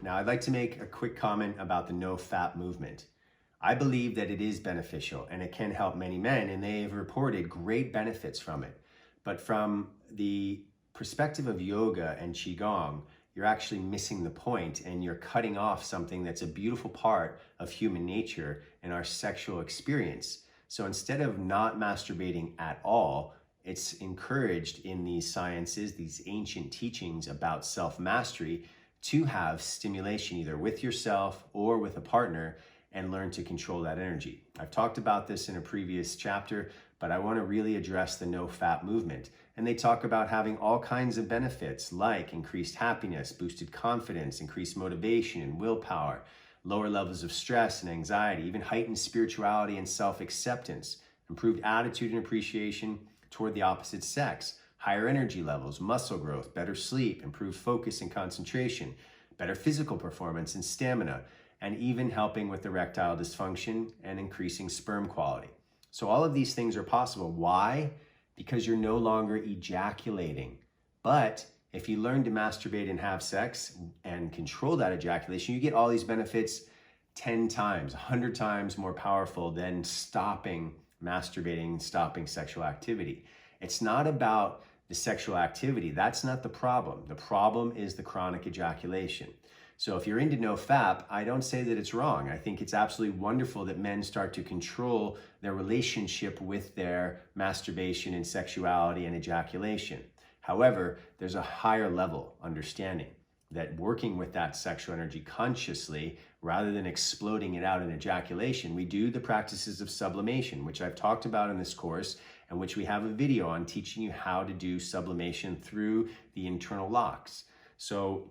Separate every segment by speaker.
Speaker 1: Now, I'd like to make a quick comment about the NoFap movement. I believe that it is beneficial and it can help many men, and they have reported great benefits from it. But from the perspective of yoga and Qigong, you're actually missing the point and you're cutting off something that's a beautiful part of human nature and our sexual experience. So instead of not masturbating at all, it's encouraged in these sciences, these ancient teachings about self-mastery, to have stimulation either with yourself or with a partner and learn to control that energy. I've talked about this in a previous chapter, but I want to really address the NoFap movement. And they talk about having all kinds of benefits like increased happiness, boosted confidence, increased motivation and willpower, lower levels of stress and anxiety, even heightened spirituality and self-acceptance, improved attitude and appreciation toward the opposite sex, higher energy levels, muscle growth, better sleep, improved focus and concentration, better physical performance and stamina, and even helping with erectile dysfunction and increasing sperm quality. So all of these things are possible. Why? Because you're no longer ejaculating. But if you learn to masturbate and have sex and control that ejaculation, you get all these benefits 10 times, 100 times more powerful than stopping masturbating, stopping sexual activity. It's not about the sexual activity. That's not the problem. The problem is the chronic ejaculation. So if you're into NoFap, I don't say that it's wrong. I think it's absolutely wonderful that men start to control their relationship with their masturbation and sexuality and ejaculation. However, there's a higher level understanding that working with that sexual energy consciously, rather than exploding it out in ejaculation, we do the practices of sublimation, which I've talked about in this course, and which we have a video on teaching you how to do sublimation through the internal locks. So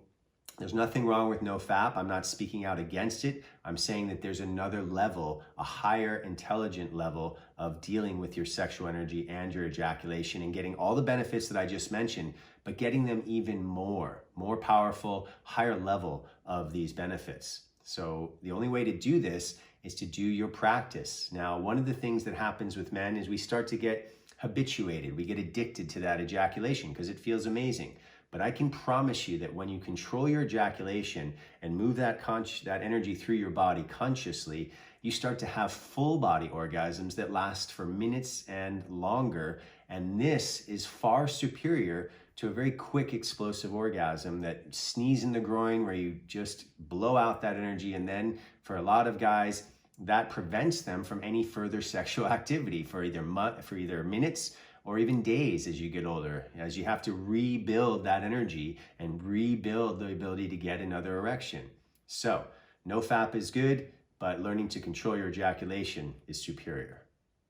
Speaker 1: there's nothing wrong with NoFap. I'm not speaking out against it. I'm saying that there's another level, a higher intelligent level of dealing with your sexual energy and your ejaculation and getting all the benefits that I just mentioned, but getting them even more powerful, higher level of these benefits. So the only way to do this is to do your practice. Now, one of the things that happens with men is we start to get habituated. We get addicted to that ejaculation because it feels amazing. But I can promise you that when you control your ejaculation and move that energy through your body consciously, you start to have full body orgasms that last for minutes and longer. And this is far superior to a very quick explosive orgasm, that sneeze in the groin where you just blow out that energy. And then for a lot of guys, that prevents them from any further sexual activity for either minutes or even days as you get older, as you have to rebuild that energy and rebuild the ability to get another erection. So NoFap is good, but learning to control your ejaculation is superior.